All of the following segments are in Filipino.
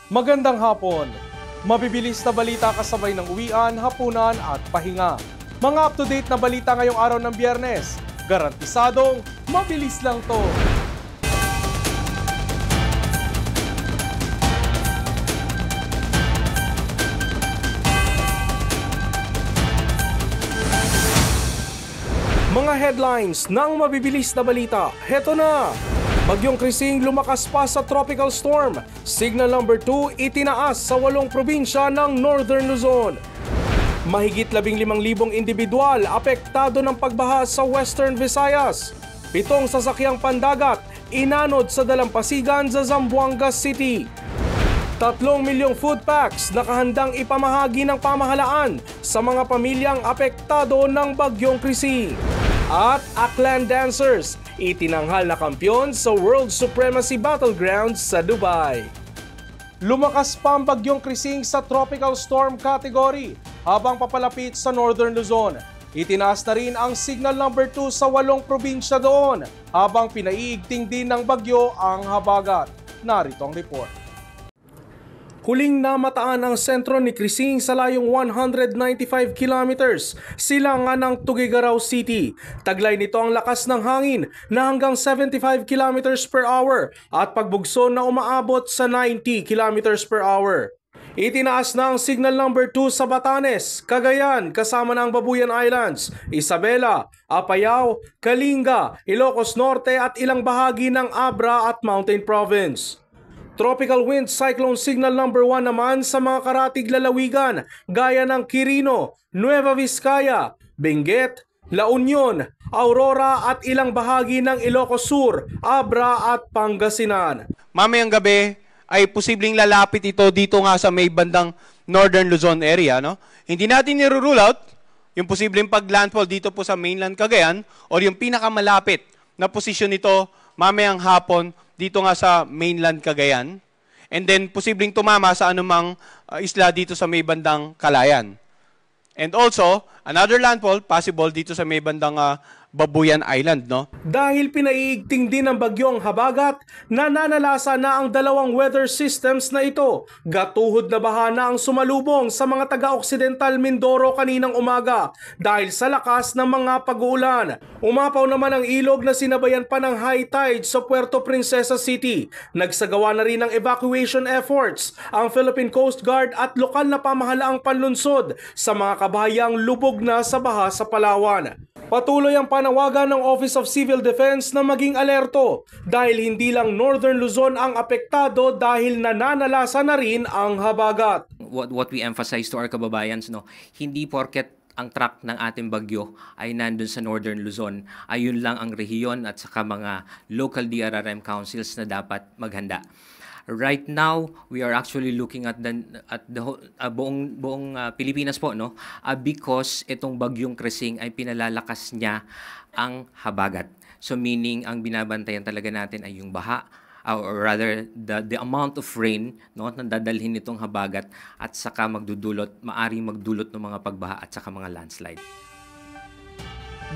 Magandang hapon. Mabibilis na balita kasabay ng uwian, hapunan at pahinga. Mga up-to-date na balita ngayong araw ng Biyernes. Garantisadong mabilis lang to. Mga headlines ng mabibilis na balita. Heto na! Bagyong Krising lumakas pa sa tropical storm. Signal number 2 itinaas sa 8 probinsya ng Northern Luzon. Mahigit 15,000 individual apektado ng pagbaha sa Western Visayas. 7 sasakyang pandagat inanod sa dalampasigan sa Zamboanga City. 3 milyong food packs nakahandang ipamahagi ng pamahalaan sa mga pamilyang apektado ng Bagyong Krising. At Aklan dancers itinanghal na kampyon sa World Supremacy Battlegrounds sa Dubai. Lumakas pa ang Bagyong Krising sa tropical storm category habang papalapit sa Northern Luzon. Itinaas na rin ang signal number 2 sa 8 probinsya doon habang pinaiigting din ng bagyo ang habagat. Narito ang report. Huling namataan ang sentro ni Krising sa layong 195 kilometers silangan ng Tuguegarao City. Taglay nito ang lakas ng hangin na hanggang 75 kilometers per hour at pagbugso na umaabot sa 90 kilometers per hour. Itinaas na ang signal number 2 sa Batanes, Cagayan kasama ng Babuyan Islands, Isabela, Apayao, Kalinga, Ilocos Norte at ilang bahagi ng Abra at Mountain Province. Tropical wind cyclone signal number 1 naman sa mga karatig lalawigan gaya ng Quirino, Nueva Vizcaya, Benguet, La Union, Aurora at ilang bahagi ng Ilocos Sur, Abra at Pangasinan. Mamayang gabi ay posibleng lalapit ito dito nga sa may bandang Northern Luzon area. No? Hindi natin nirule out yung posibleng paglandfall dito po sa mainland Cagayan o yung pinakamalapit na posisyon nito mamayang hapon dito nga sa mainland Cagayan, and then posibleng tumama sa anumang isla dito sa may bandang Calayan. And also, another landfall possible dito sa may bandang Babuyan Island, no? Dahil pinaiigting din ng bagyong habagat, nananalasa na ang dalawang weather systems na ito. Gatuhod na baha na ang sumalubong sa mga taga-Occidental Mindoro kaninang umaga dahil sa lakas ng mga pag-uulan. Umapaw naman ang ilog na sinabayan pa ng high tide sa Puerto Princesa City. Nagsagawa na rin ng evacuation efforts ang Philippine Coast Guard at lokal na pamahalaang panlunsod sa mga kabahayang lubog na sa baha sa Palawan. Patuloy ang panawagan ng Office of Civil Defense na maging alerto dahil hindi lang Northern Luzon ang apektado dahil nananalasa na rin ang habagat. What we emphasize to our kababayans, no, hindi porket ang track ng ating bagyo ay nandun sa Northern Luzon, ayun lang ang rehiyon at saka mga local DRRM councils na dapat maghanda. Right now, we are actually looking at the buong Pilipinas po, no? Because itong Bagyong Krising ay pinalalakas niya ang habagat. So meaning ang binabantayan talaga natin ay yung baha, or rather the amount of rain, no, na dadalhin nitong habagat at saka maaring magdulot ng mga pagbaha at saka mga landslide.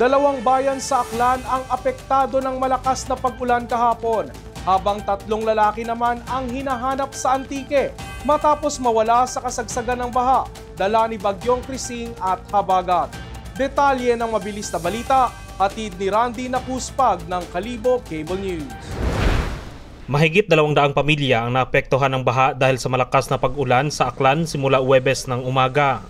Dalawang bayan sa Aklan ang apektado ng malakas na pag-ulan kahapon, habang 3 lalaki naman ang hinahanap sa Antique matapos mawala sa kasagsagan ng baha, dala ni Bagyong Krising at habagat. Detalye ng mabilis na balita, hatid ni Randy Napuspag ng Kalibo Cable News. Mahigit 200 pamilya ang naapektuhan ng baha dahil sa malakas na pag-ulan sa Aklan simula Huwebes ng umaga.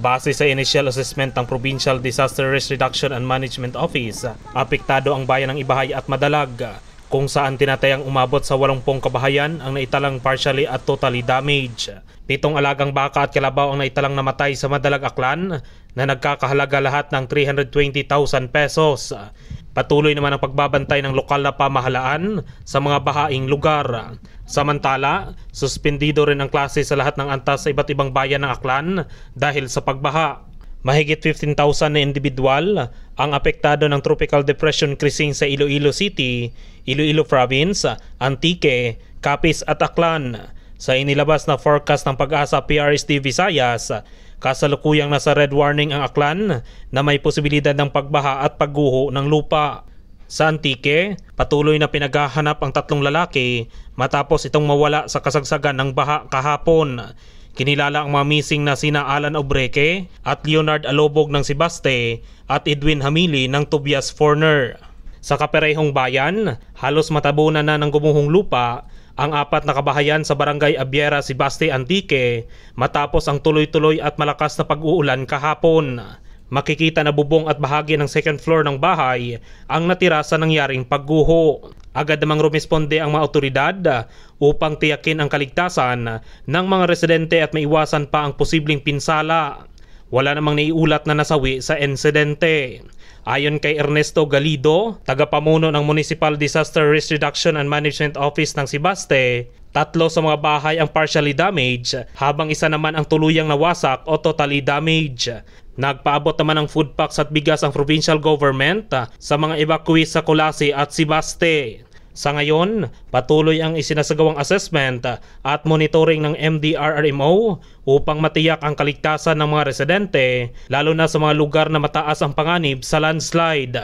Base sa initial assessment ng Provincial Disaster Risk Reduction and Management Office, apektado ang bayan ng Ibahay at Madalag, kung saan tinatayang umabot sa 80 kabahayan ang naitalang partially at totally damaged. 7 alagang baka at kalabaw ang naitalang namatay sa Madalag, Aklan na nagkakahalaga lahat ng 320,000 pesos. Patuloy naman ang pagbabantay ng lokal na pamahalaan sa mga bahaing lugar. Samantala, suspendido rin ang klase sa lahat ng antas sa iba't ibang bayan ng Aklan dahil sa pagbaha. Mahigit 15,000 na individual ang apektado ng Tropical Depression Krising sa Iloilo City, Iloilo Province, Antique, Capiz at Aklan. Sa inilabas na forecast ng Pag-asa PRSD Visayas, kasalukuyang nasa red warning ang Aklan na may posibilidad ng pagbaha at pagguho ng lupa. Sa Antique, patuloy na pinaghahanap ang 3 lalaki matapos itong mawala sa kasagsagan ng baha kahapon. Kinilala ang mga missing na sina Alan Obreque at Leonard Alobog ng Sibaste at Edwin Hamili ng Tobias Forner. Sa kaparehong bayan, halos matabunan na ng gumuhong lupa ang 4 na kabahayan sa barangay Abiera, Sibaste, Antique matapos ang tuloy-tuloy at malakas na pag-uulan kahapon. Makikita na bubong at bahagi ng second floor ng bahay ang natira sa nangyaring pagguho. Agad namang rumisponde ang mga otoridad upang tiyakin ang kaligtasan ng mga residente at maiwasan pa ang posibleng pinsala. Wala namang naiulat na nasawi sa insidente. Ayon kay Ernesto Galido, tagapamuno ng Municipal Disaster Risk Reduction and Management Office ng Sibaste, 3 sa mga bahay ang partially damaged habang 1 naman ang tuluyang nawasak o totally damaged. Nagpaabot naman ng food packs at bigas ang provincial government sa mga evacuees sa Colase at Sibaste. Sa ngayon, patuloy ang isinasagawang assessment at monitoring ng MDRRMO upang matiyak ang kaligtasan ng mga residente, lalo na sa mga lugar na mataas ang panganib sa landslide.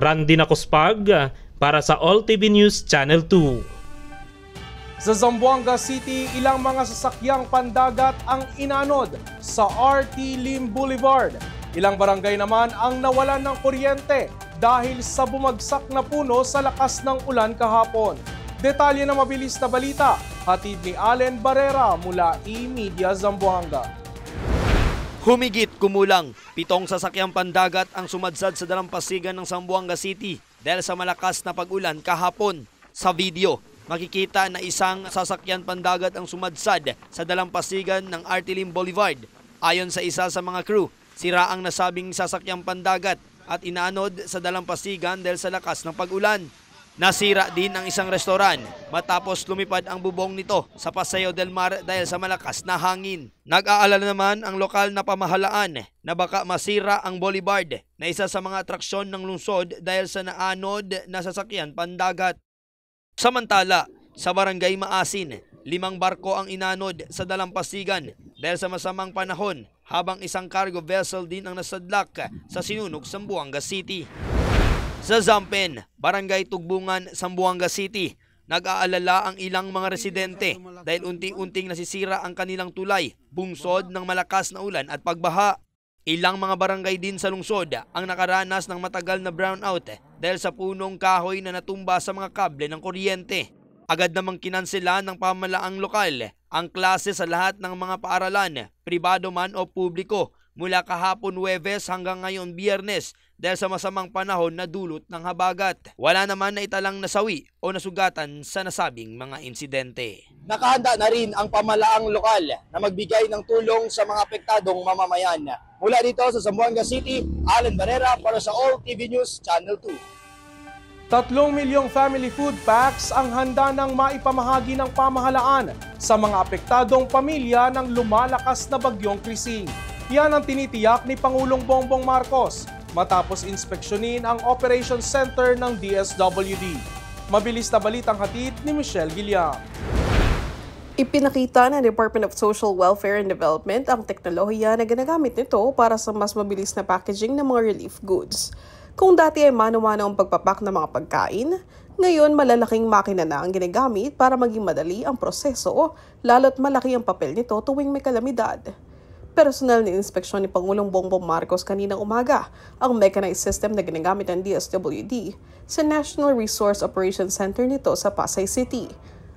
Randy Nacospag para sa All TV News Channel 2. Sa Zamboanga City, ilang mga sasakyang pandagat ang inanod sa RT Lim Boulevard. Ilang barangay naman ang nawalan ng kuryente dahil sa bumagsak na puno sa lakas ng ulan kahapon. Detalye na mabilis na balita, hatid ni Allen Barrera mula E-Media Zamboanga. Humigit kumulang 7 sasakyang pandagat ang sumadsad sa dalampasigan ng Zamboanga City dahil sa malakas na pag-ulan kahapon. Sa video, makikita na isang sasakyan pandagat ang sumadsad sa dalampasigan ng RT Lim Boulevard. Ayon sa isa sa mga crew, sira ang nasabing sasakyang pandagat at inaanod sa dalampasigan dahil sa lakas ng pag-ulan. Nasira din ang isang restoran matapos lumipad ang bubong nito sa Paseo del Mar dahil sa malakas na hangin. Nag-aalala naman ang lokal na pamahalaan na baka masira ang boulevard na isa sa mga atraksyon ng lungsod dahil sa naanod na sasakyan pandagat. Samantala, sa Barangay Maasin, 5 barko ang inanod sa dalampasigan dahil sa masamang panahon habang isang cargo vessel din ang nasadlak sa Sinunog, Zamboanga City. Sa Zampen, Barangay Tugbungan, Zamboanga City, nag-aalala ang ilang mga residente dahil unti-unting nasisira ang kanilang tulay, bunsod ng malakas na ulan at pagbaha. Ilang mga barangay din sa lungsod ang nakaranas ng matagal na brownout dahil sa punong kahoy na natumba sa mga kable ng kuryente. Agad namang kinansela ng pamahalaang lokal ang klase sa lahat ng mga paaralan, pribado man o publiko, mula kahapon Huwebes hanggang ngayon Biyernes dahil sa masamang panahon na dulot ng habagat. Wala naman na italang nasawi o nasugatan sa nasabing mga insidente. Nakahanda na rin ang pamahalaang lokal na magbigay ng tulong sa mga apektadong mamamayan. Mula dito sa Zamboanga City, Allen Barrera para sa All TV News Channel 2. 3 milyong family food packs ang handa ng maipamahagi ng pamahalaan sa mga apektadong pamilya ng lumalakas na bagyong Krising. Yan ang tinitiyak ni Pangulong Bongbong Marcos matapos inspeksyonin ang Operation Center ng DSWD. Mabilis na balitang hatid ni Michelle Guillam. Ipinakita ng Department of Social Welfare and Development ang teknolohiya na ginagamit nito para sa mas mabilis na packaging ng mga relief goods. Kung dati ay mano-mano ang pagpapak ng mga pagkain, ngayon malalaking makina na ang ginagamit para maging madali ang proseso, lalo't malaki ang papel nito tuwing may kalamidad. Personal na inspeksyon ni Pangulong Bongbong Marcos kaninang umaga ang mechanized system na ginagamit ng DSWD sa National Resource Operations Center nito sa Pasay City.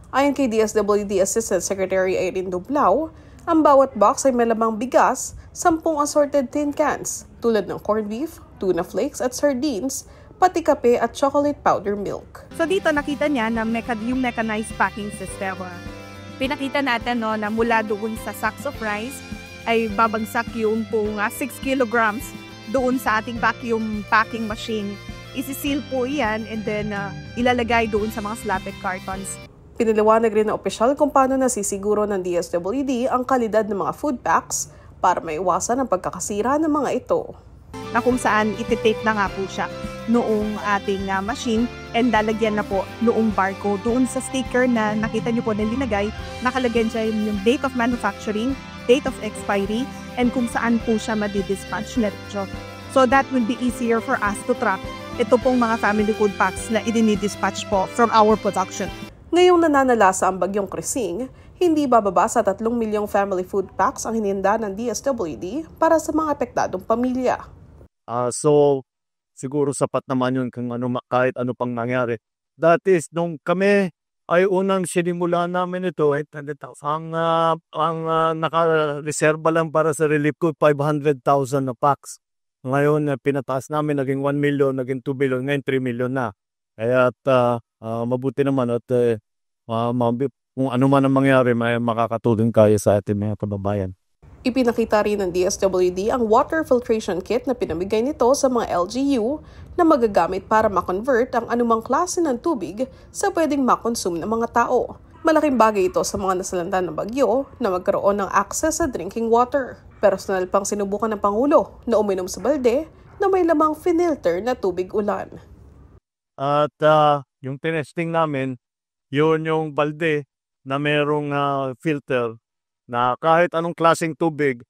Ayon kay DSWD Assistant Secretary Irene Dublao, ang bawat box ay may lamang bigas, 10 assorted tin cans tulad ng corned beef, tuna flakes at sardines, pati kape at chocolate powder milk. So dito nakita niya na yung mechanized packing system. Pinakita natin na mula doon sa sacks of rice ay babagsak yung 6 kilograms doon sa ating vacuum packing machine. Isisil po yan and then ilalagay doon sa mga slatted cartons. Pinaliwanag rin ng opisyal kung paano nasisiguro ng DSWD ang kalidad ng mga food packs para maiwasan ang pagkakasira ng mga ito. Na kung saan ititape na nga po siya noong ating machine and lalagyan na po noong barcode doon sa sticker na nakita niyo po na linagay, nakalagyan dyan yung date of manufacturing, date of expiry, and kung saan po siya madi-dispatch na rin. So that will be easier for us to track ito pong mga family food packs na idinidispatch po from our production. Ngayong nananalasa ang bagyong Krising, hindi bababa sa 3 milyong family food packs ang hininda ng DSWD para sa mga apektadong pamilya. So, siguro sapat naman yun kung kahit ano pang nangyari. That is, nung kami ay unang sinimula namin ito, ang nakareserba lang para sa relief ko, 500,000 na packs. Ngayon, pinataas namin, naging 1 million, naging 2 million, ngayon 3 million na. Kaya mabuti naman at kung ano man ang mangyari, may makakatulong kayo sa ating mga kababayan. Ipinakita rin ng DSWD ang water filtration kit na pinamigay nito sa mga LGU na magagamit para makonvert ang anumang klase ng tubig sa pwedeng makonsume ng mga tao. Malaking bagay ito sa mga nasalanta ng bagyo na magkaroon ng access sa drinking water. Personal pang sinubukan ng Pangulo na uminom sa balde na may lamang finilter na tubig ulan. At yung tinesting namin, yun yung balde na merong filter na kahit anong klaseng tubig,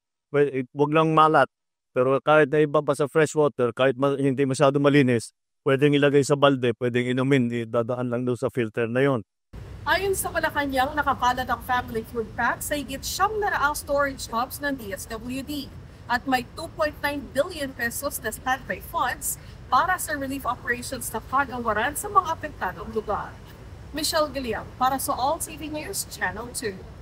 wag lang malat, pero kahit na ibaba sa fresh water, kahit hindi masyado malinis, pwedeng ilagay sa balde, pwedeng inumin, dadaan lang doon sa filter na yon. Ayon sa Malacanang, nakakalat ang family food pack sa higit 900 storage hubs ng DSWD at may 2.9 billion pesos na standby funds para sa relief operations na kagawaran sa mga apektadong lugar. Michelle Galiam para sa All TV News Channel 2.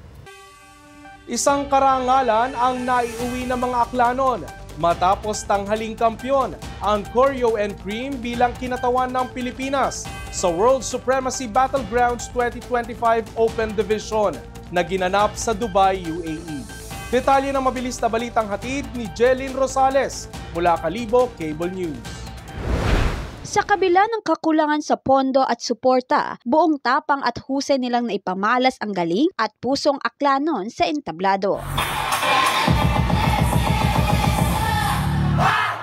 Isang karangalan ang naiuwi ng mga Aklanon matapos tanghaling kampyon ang Choreo and Cream bilang kinatawan ng Pilipinas sa World Supremacy Battlegrounds 2025 Open Division na ginanap sa Dubai, UAE. Detalye ng mabilis na balitang hatid ni Jelyn Rosales mula Kalibo Cable News. Sa kabila ng kakulangan sa pondo at suporta, buong tapang at husay nilang naipamalas ang galing at pusong Aklanon sa entablado.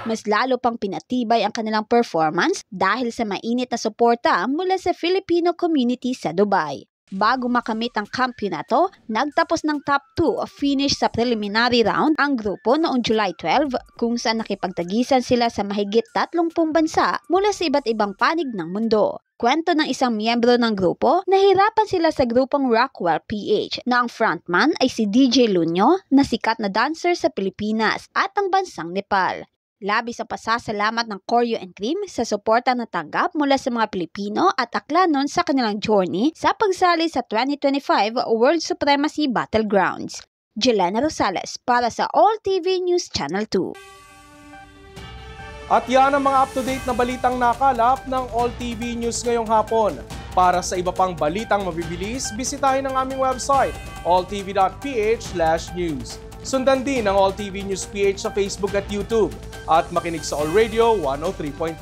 Mas lalo pang pinatibay ang kanilang performance dahil sa mainit na suporta mula sa Filipino community sa Dubai. Bago makamit ang kampyonato, nagtapos ng top 2 finish sa preliminary round ang grupo noong July 12 kung saan nakipagtagisan sila sa mahigit 30 bansa mula sa iba't ibang panig ng mundo. Kwento ng isang miyembro ng grupo, nahirapan sila sa grupong Rockwell PH na ang frontman ay si DJ Lunyo na sikat na dancer sa Pilipinas at ang bansang Nepal. Labis ang pasasalamat ng Choreo and Cream sa suporta na tanggap mula sa mga Pilipino at Aklanon sa kanilang journey sa pagsali sa 2025 World Supremacy Battlegrounds. Jelena Rosales para sa All TV News Channel 2. At yan ang mga up-to-date na balitang nakalap ng All TV News ngayong hapon. Para sa iba pang balitang mabibilis, bisitahin ang aming website, alltv.ph/news. Sundan din ang All TV News PH sa Facebook at YouTube at makinig sa All Radio 103.5.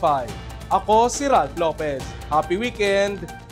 Ako si Ralph Lopez. Happy weekend!